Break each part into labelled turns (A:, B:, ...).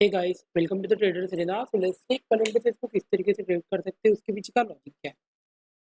A: Hey guys, welcome to the trader Serena. So let's see कल index को किस तरीके से ट्रेड कर सकते हैं, उसके पीछे का लॉजिक क्या है।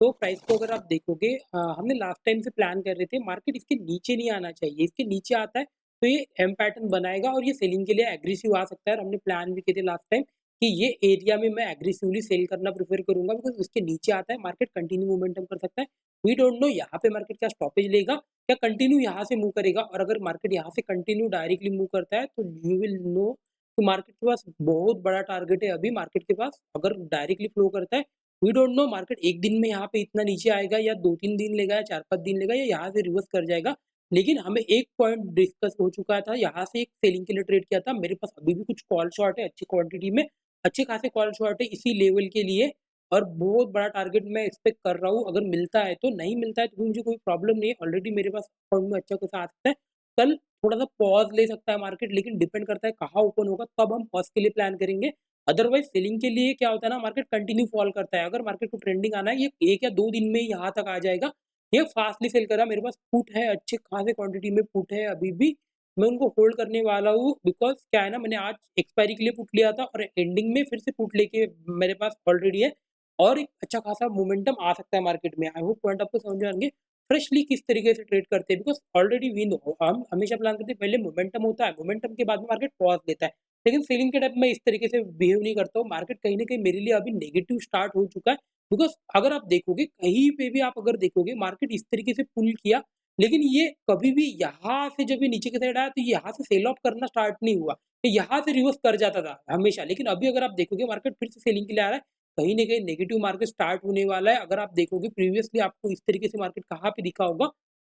A: तो प्राइस को अगर आप देखोगे, हमने लास्ट टाइम से प्लान कर रहे थे मार्केट इसके नीचे नहीं आना चाहिए। इसके नीचे आता है तो ये एम पैटर्न बनाएगा और ये सेलिंग के लिए एग्रेसिव आ सकता है। और हमने प्लान भी किए थे लास्ट टाइम कि ये एरिया में मैं एग्रेसिवली सेल करना प्रेफर करूंगा, बिकॉज उसके नीचे आता है मार्केट कंटिन्यू मोमेंटम कर सकता है। वी डोंट नो यहाँ पे मार्केट क्या स्टॉपेज लेगा, क्या कंटिन्यू यहाँ से मूव करेगा। और अगर मार्केट यहाँ से कंटिन्यू डायरेक्टली मूव करता है तो यू विल नो कि मार्केट के पास बहुत बड़ा टारगेट है। अभी मार्केट के पास अगर डायरेक्टली फ्लो करता है, वी डोंट नो मार्केट एक दिन में यहाँ पे इतना नीचे आएगा या 2-3 दिन लेगा या 4-5 दिन लेगा या यहाँ से रिवर्स कर जाएगा। लेकिन हमें एक पॉइंट डिस्कस हो चुका था, यहाँ से एक सेलिंग के लिए ट्रेड किया था। मेरे पास अभी भी कुछ कॉल शॉर्ट है अच्छी क्वांटिटी में, अच्छे खासे कॉल शॉर्ट है इसी लेवल के लिए। और बहुत बड़ा टारगेट मैं एक्सपेक्ट कर रहा हूँ। अगर मिलता है तो, नहीं मिलता है तो भी मुझे कोई प्रॉब्लम नहीं है। ऑलरेडी मेरे पास अकाउंट में अच्छा खासा आ सकता है। कल थोड़ा-सा पॉज़ ले सकता है मार्केट, लेकिन डिपेंड करता है कहाँ ओपन होगा, तब हम पॉज़ के लिए प्लान करेंगे। अदरवाइज़ सेलिंग के लिए क्या होता है ना, मार्केट कंटिन्यू फॉल करता है। अगर मार्केट को ट्रेंडिंग आना है, ये 1 या 2 दिन में ही यहाँ तक आ जाएगा। ये फास्टली सेल कर रहा है, मेरे पास पुट है, अच्छे खासे क्वांटिटी में पुट है अभी भी। मैं उनको होल्ड करने वाला हूँ, बिकॉज़ क्या है ना, मैंने आज एक्सपायरी के लिए पुट लिया था और एंडिंग में फिर से पुट लेके मेरे पास ऑलरेडी है। और एक अच्छा खासा मोमेंटम आ सकता है मार्केट में। आई होप पॉइंट आपको समझ में आएँगे। फ्रेशली किस तरीके से ट्रेड करते हैं, बिकॉज़ ऑलरेडी वी नो, हम हमेशा प्लान करते हैं पहले मोमेंटम होता है, मोमेंटम के बाद में मार्केट पॉज़ लेता है। लेकिन सेलिंग के टाइम मैं इस तरीके से बिहेव नहीं करता हूँ। मार्केट कहीं न कहीं मेरे लिए अभी नेगेटिव स्टार्ट हो चुका है, बिकॉज़ अगर आप देखोगे, कहीं पे भी आप अगर देखोगे मार्केट इस तरीके से पुल किया, लेकिन ये कभी भी यहाँ से जब ये नीचे की साइड आया तो यहाँ से सेल ऑफ करना स्टार्ट नहीं हुआ। ये यहाँ से रिवर्स कर जाता था हमेशा। लेकिन अभी अगर आप देखोगे मार्केट फिर से सेलिंग के लिए आ रहा है, कहीं न कहीं नेगेटिव मार्केट स्टार्ट होने वाला है। अगर आप देखोगे प्रीवियसली आपको इस तरीके से मार्केट कहाँ पे दिखा होगा,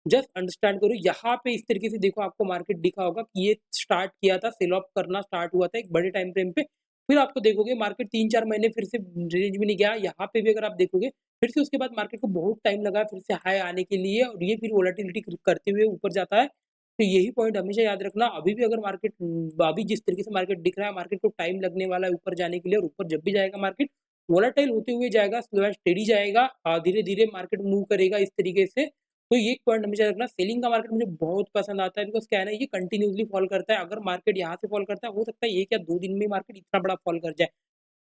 A: जस्ट अंडरस्टैंड करो। यहाँ पे इस तरीके से देखो आपको मार्केट दिखा होगा कि ये स्टार्ट किया था, सेल ऑफ करना स्टार्ट हुआ था एक बड़े टाइम फ्रेम पे। फिर आपको देखोगे मार्केट 3-4 महीने फिर से रेंज में नहीं गया। यहाँ पे भी अगर आप देखोगे, फिर से उसके बाद मार्केट को बहुत टाइम लगा फिर से हाई आने के लिए, और ये फिर वोलेटिलिटी करते हुए ऊपर जाता है। तो यही पॉइंट हमेशा याद रखना। अभी भी अगर मार्केट अभी जिस तरीके से मार्केट दिख रहा है, मार्केट को टाइम लगने वाला है ऊपर जाने के लिए। और ऊपर जब भी जाएगा मार्केट वोलेटाइल होते हुए जाएगा, स्लो एंड स्टेडी जाएगा। धीरे-धीरे मार्केट मूव करेगा इस तरीके से। तो ये एक पॉइंट हमेशा रखना। सेलिंग का मार्केट मुझे बहुत पसंद आता है, बिकॉज़ क्या है ना, ये कंटिन्यूअसली फॉल करता है। अगर मार्केट यहाँ से फॉल करता है, हो सकता है 1 या 2 दिन में मार्केट इतना बड़ा फॉल कर जाए।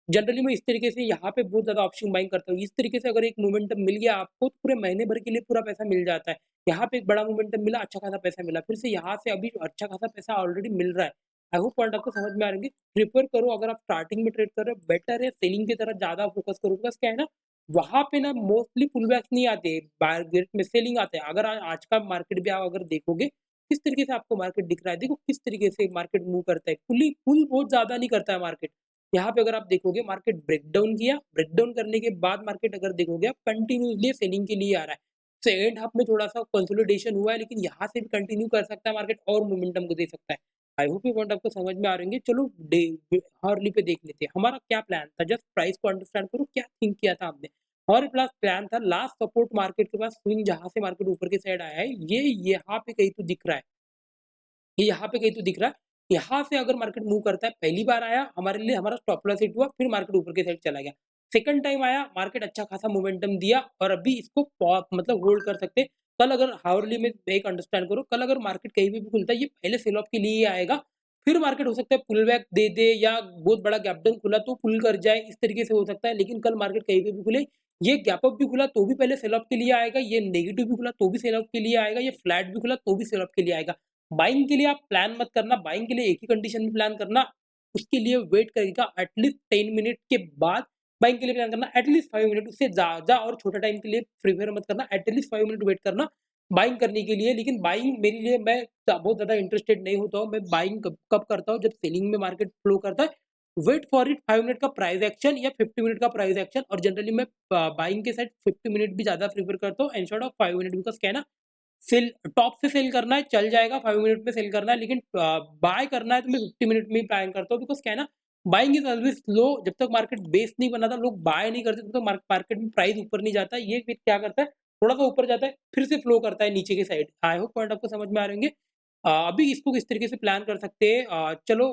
A: जनरली मैं इस तरीके से यहाँ पे बहुत ज़्यादा ऑप्शन बाइंग करता हूँ। इस तरीके से अगर एक मोमेंटम मिल गया आपको, तो पूरे महीने भर के लिए पूरा पैसा मिल जाता है। यहाँ पे एक बड़ा मोमेंटम मिला, अच्छा खासा पैसा मिला। फिर से यहाँ से अभी अच्छा खासा पैसा ऑलरेडी मिल रहा है। आई होप पॉइंट आपको समझ में आ रहे होंगे। प्रिफर करो, अगर आप स्टार्टिंग में ट्रेड कर रहे हो, बेटर है सेलिंग की तरफ ज़्यादा फोकस करो। बिकॉज़ क्या है ना, वहाँ पे ना मोस्टली पुलबैक्स नहीं आते, मार्केट में सेलिंग आते हैं। अगर आज का मार्केट भी आप अगर देखोगे, किस तरीके से आपको मार्केट दिख रहा है, देखो किस तरीके से मार्केट मूव करता है। पुल बहुत ज़्यादा नहीं करता है मार्केट। यहाँ पे अगर आप देखोगे मार्केट ब्रेकडाउन किया, ब्रेकडाउन करने के बाद मार्केट अगर देखोगे आप कंटिन्यूअसली सेलिंग के लिए आ रहा है। सेकंड हाफ में थोड़ा-सा कंसोलिडेशन हुआ है, लेकिन यहाँ से भी कंटिन्यू कर सकता है मार्केट और मोमेंटम को दे सकता है। आई होप ये पॉइंट आपको समझ में आ रहे होंगे। चलो हार्डली पे देख लेते हैं। हमारा क्या प्लान था, जस्ट प्राइस को अंडरस्टैंड करो क्या थिंक किया था हमने। हमारे पास प्लान था लास्ट सपोर्ट मार्केट के पास स्विंग जहाँ से मार्केट ऊपर की साइड आया है, ये यहाँ पे कहीं तो दिख रहा है। ये यहाँ पे कहीं तो दिख रहा है। यहाँ से अगर मार्केट मूव करता है, पहली बार आया हमारे लिए, हमारा स्टॉप लॉस हिट हुआ, फिर मार्केट ऊपर की साइड चला गया। सेकंड टाइम आया, मार्केट अच्छा खासा मोमेंटम दिया और अभी इसको मतलब होल्ड कर सकते हैं। कल अगर हाउरली में एक अंडरस्टैंड करो, कल अगर मार्केट कहीं पे भी खुलता है, ये पहले सेल ऑफ के लिए ही आएगा। फिर मार्केट हो सकता है पुल बैक दे दे, या बहुत बड़ा गैप डाउन खुला तो पुल कर जाए, इस तरीके से हो सकता है। लेकिन कल मार्केट कहीं पे भी खुले, ये गैप अप भी खुला तो भी पहले सेल ऑफ के लिए आएगा, ये नेगेटिव भी खुला तो भी सेल ऑफ के लिए आएगा, ये फ्लैट भी खुला तो भी सेल ऑफ के लिए आएगा। बाइंग के लिए आप प्लान मत करना, बाइंग के लिए एक ही कंडीशन में प्लान करना, उसके लिए वेट करेगा एटलीस्ट 10 मिनट के बाद बाइंग के लिए प्लान करना, एटलीस्ट 5 मिनट, उससे ज़्यादा और छोटा टाइम के लिए प्रेफर मत करना, एटलीस्ट 5 मिनट वेट करना बाइंग करने के लिए। लेकिन बाइंग मेरे लिए, मैं बहुत ज़्यादा इंटरेस्टेड नहीं होता हूँ। मैं बाइंग कब कब करता हूँ, जब सेलिंग में मार्केट फ्लो करता है, वेट फॉर इट 5 मिनट का प्राइस एक्शन या 50 मिनट का प्राइस एक्शन। और जनरली मैं बाइंग के साथ 50 मिनट भी ज़्यादा प्रेफर करता हूँ इंस्टेड ऑफ 5 मिनट, बिकॉज़ क्या है ना, सेल टॉप से सेल करना है चल जाएगा, 5 मिनट में सेल करना है, लेकिन बाय करना है तो मैं 50 मिनट में ही बाय करता हूँ। बिकॉज़ क्या है ना, बाइंग इज़ ऑलवेज़ स्लो। जब तक मार्केट बेस नहीं बनाता, लोग बाय नहीं करते, तब तक मार्केट में प्राइस ऊपर नहीं जाता। ये फिर क्या करता है, थोड़ा-सा ऊपर जाता है, फिर से फ्लो करता है नीचे की साइड। आई होप पॉइंट आपको समझ में आ रहे होंगे। अभी इसको किस तरीके से प्लान कर सकते हैं, चलो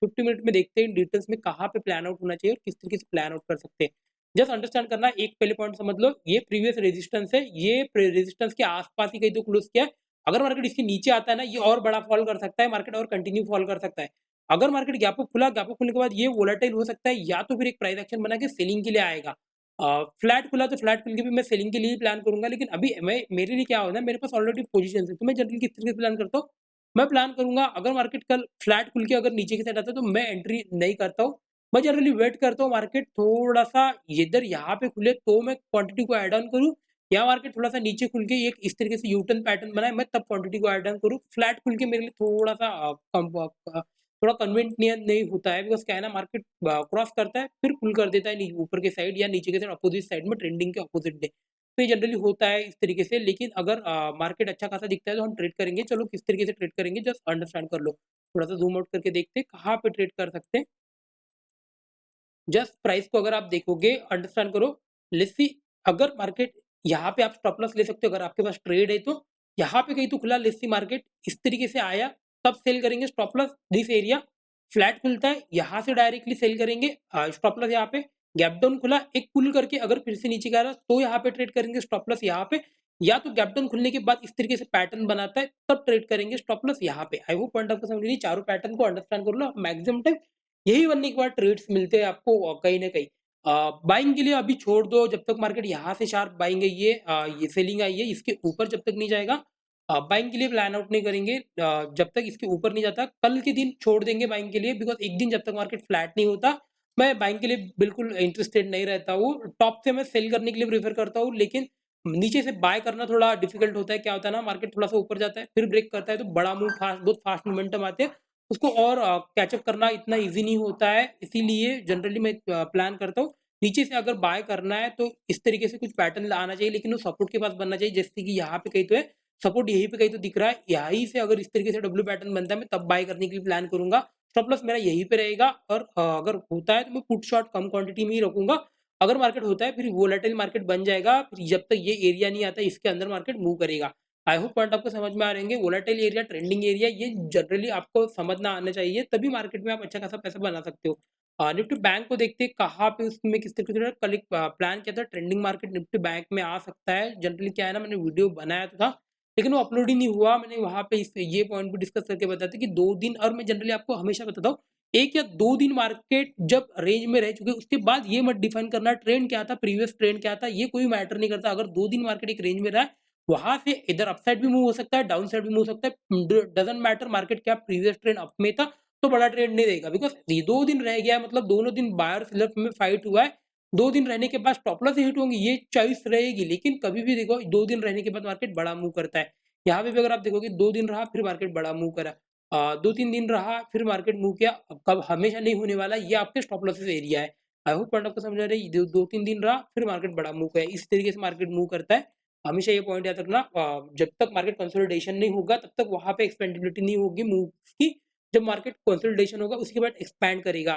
A: 50 मिनट में देखते हैं डिटेल्स में कहाँ पे प्लान आउट होना चाहिए और किस तरीके से प्लान आउट कर सकते हैं। जस्ट अंडरस्टैंड करना, एक पहले पॉइंट समझ लो, ये प्रीवियस रेजिस्टेंस है, ये रेजिस्टेंस के आसपास ही कहीं तो क्लोज किया है। अगर मार्केट इसके नीचे आता है ना, ये और बड़ा फॉल कर सकता है, मार्केट और कंटिन्यू फॉल कर सकता है। अगर मार्केट गैप अप खुला, गैप अप खुलने के बाद ये वोलेटाइल हो सकता है या तो फिर एक प्राइस एक्शन बना के सेलिंग के लिए आएगा। फ्लैट खुला तो फ्लैट खुल के भी मैं सेलिंग के लिए ही प्लान करूँगा, लेकिन अभी मैं मेरे लिए क्या होना है, मेरे पास ऑलरेडी पोजीशंस है, तो मैं जनरली किस तरीके से प्लान करता हूँ, मैं प्लान करूँगा अगर मार्केट कल फ्लैट खुल के अगर नीचे की साइड आता है तो मैं एंट्री नहीं करता हूँ। मैं जनरली वेट करता हूँ मार्केट थोड़ा-सा इधर यहाँ पे खुले तो मैं क्वांटिटी को ऐड ऑन करूँ, या मार्केट थोड़ा-सा नीचे खुल के एक इस तरीके से यू टर्न पैटर्न बनाए, मैं तब क्वांटिटी को ऐड ऑन करूँ। फ्लैट खुल के मेरे लिए थोड़ा-सा थोड़ा कन्वीनिएंट नहीं होता है, बिकॉज़ क्या है ना, मार्केट क्रॉस करता है फिर पुल कर देता है ऊपर के साइड या नीचे के साइड अपोजिट साइड में ट्रेंडिंग के अपोजिट डे। तो ये जनरली होता है इस तरीके से, लेकिन अगर मार्केट अच्छा खासा दिखता है तो हम ट्रेड करेंगे। चलो किस तरीके से ट्रेड करेंगे जस्ट अंडरस्टैंड कर लो। थोड़ा-सा ज़ूम आउट करके देखते हैं कहाँ पे ट्रेड कर सकते हैं। जस्ट प्राइस को अगर आप देखोगे, अंडरस्टैंड करो, लेट्स सी, अगर मार्केट यहाँ पे आप स्टॉप लॉस ले सकते हो अगर आपके पास ट्रेड है तो। यहाँ पे कहीं तो खुला, लेट्स सी मार्केट इस तरीके से आया, तब सेल करेंगे stop loss this area. Flat खुलता है, यहाँ से डायरेक्टली सेल करेंगे, स्टॉप लॉस यहाँ पे। गैप डाउन खुला, एक पुल करके अगर फिर से नीचे गया तो यहाँ पे ट्रेड करेंगे स्टॉप लॉस यहाँ पे। या तो गैप डाउन खुलने के बाद इस तरीके से पैटर्न बनाता है तब ट्रेड करेंगे स्टॉप लॉस यहाँ पे। आई होप पॉइंट आपको समझ लीजिए, चारों पैटर्न को अंडरस्टैंड कर लो मैक्सिमम टाइम। यही बनने के बाद ट्रेड्स मिलते हैं आपको कहीं न कहीं। बाइंग के लिए अभी छोड़ दो, जब तक मार्केट यहाँ से शार्प बाइंग है, ये सेलिंग आई है, इसके ऊपर जब तक नहीं जाएगा बाइंग के लिए प्लान आउट नहीं करेंगे। जब तक इसके ऊपर नहीं जाता, कल के दिन छोड़ देंगे बाइंग के लिए, बिकॉज़ एक दिन जब तक मार्केट फ्लैट नहीं होता, मैं बाइंग के लिए बिल्कुल इंटरेस्टेड नहीं रहता हूँ। टॉप से मैं सेल करने के लिए प्रेफ़र करता हूँ, लेकिन नीचे से बाय करना थोड़ा डिफ़िकल्ट होता है। क्या होता है ना, मार्केट थोड़ा-सा ऊपर जाता है, फिर ब्रेक करता है तो बड़ा मूव फास्ट, बहुत फास्ट मोमेंटम आते हैं। उसको और कैच अप करना इतना ईज़ी नहीं होता है, इसीलिए जनरली मैं प्लान करता हूँ, नीचे से अगर बाय करना है तो इस तरीके से कुछ पैटर्न आना चाहिए, लेकिन वो सपोर्ट के पास बनना चाहिए, जैसे कि यहाँ पे कहीं तो है, सपोर्ट यहीं पे कहीं तो दिख रहा है, यहीं से अगर इस तरीके से डब्ल्यू पैटर्न बनता है, मैं तब बाय करने के लिए प्लान करूँगा। स्टॉप लॉस मेरा यहीं पे रहेगा, और अगर होता है तो मैं पुट शॉट कम क्वांटिटी में ही रखूँगा। अगर मार्केट होता है फिर वोलेटाइल मार्केट बन जाएगा, फिर जब तक ये एरिया नहीं आता इसके अंदर मार्केट मूव करेगा। आई होप पॉइंट आपको समझ में आ रहे होंगे। वोलेटाइल एरिया, ट्रेंडिंग एरिया, ये जनरली आपको समझना आना चाहिए, तभी मार्केट में आप अच्छा खासा पैसा बना सकते हो। निफ्टी बैंक को देखते हैं कहाँ पे उसमें किस तरीके से कल एक प्लान किया था, ट्रेंडिंग मार्केट निफ्टी बैंक में आ सकता है। जनरली क्या है ना, मैंने वीडियो बनाया तो था, लेकिन वो अपलोड ही नहीं हुआ। मैंने वहाँ पे इस ये पॉइंट भी डिस्कस करके बताया था कि 2 दिन, और मैं जनरली आपको हमेशा बताता हूँ, 1 या 2 दिन मार्केट जब रेंज में रह चुके उसके बाद ये मत डिफाइन करना ट्रेंड क्या था, प्रीवियस ट्रेंड क्या था, ये कोई मैटर नहीं करता। अगर 2 दिन मार्केट एक रेंज में रहा है, वहाँ से इधर अपसाइड भी मूव हो सकता है, डाउन साइड भी मूव हो सकता है। डज़न्ट मैटर मार्केट क्या प्रीवियस ट्रेंड अप में था, तो बड़ा ट्रेंड नहीं देगा, बिकॉज़ ये 2 दिन रह गया है, मतलब दोनों दिन बायर सेलर में फाइट हुआ है। 2 दिन रहने के बाद स्टॉप लॉस हिट होंगी, ये चॉइस रहेगी, लेकिन कभी भी देखो 2 दिन रहने के बाद मार्केट बड़ा मूव करता है। यहाँ पे भी अगर आप देखोगे 2 दिन रहा फिर मार्केट बड़ा मूव करा। 2-3 दिन रहा फिर मार्केट मूव किया, अब कब हमेशा नहीं होने वाला, ये आपके स्टॉप लॉसेस एरिया है। आई होप पॉइंट आपको समझ आ रहा है। 2-3 दिन रहा फिर मार्केट बड़ा मूव किया, इस तरीके से मार्केट मूव करता है। हमेशा ये पॉइंट याद रखना, जब तक मार्केट कंसोलिडेशन नहीं होगा तब तक वहाँ पे एक्सपेंडेबिलिटी नहीं होगी मूव की। जब मार्केट कंसोलिडेशन होगा उसके बाद एक्सपैंड करेगा।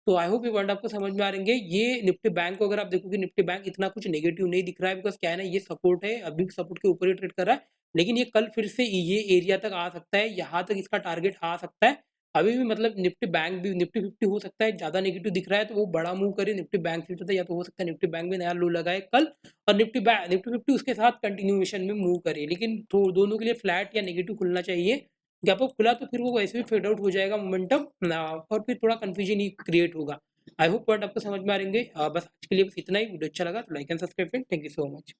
A: तो आई होप ये पॉइंट आपको समझ में आ रहेंगे। ये निफ्टी बैंक को अगर आप देखोगे, निफ्टी बैंक इतना कुछ नेगेटिव नहीं दिख रहा है, बिकॉज़ क्या है ना, ये सपोर्ट है, अभी सपोर्ट के ऊपर ही ट्रेड कर रहा है। लेकिन ये कल फिर से ये एरिया तक आ सकता है, यहाँ तक इसका टारगेट आ सकता है। अभी भी मतलब निफ्टी बैंक भी, निफ्टी 50 हो सकता है ज़्यादा नेगेटिव दिख रहा है तो वो बड़ा मूव करे निफ्टी बैंक से ज़्यादा, या तो हो सकता है निफ्टी बैंक में नया लो लगाए कल, और निफ्टी 50 उसके साथ कंटिन्यूएशन में मूव करे। लेकिन तो दोनों के लिए फ्लैट या नेगेटिव खुलना चाहिए। गैप अप खुला तो फिर वो वैसे भी फेड आउट हो जाएगा मोमेंटम ना, और फिर थोड़ा कन्फ्यूजन ही क्रिएट होगा। आई होप पॉइंट आपको समझ में आ रहेंगे। बस आज के लिए बस इतना ही। वीडियो अच्छा लगा तो like and subscribe, thank you so much.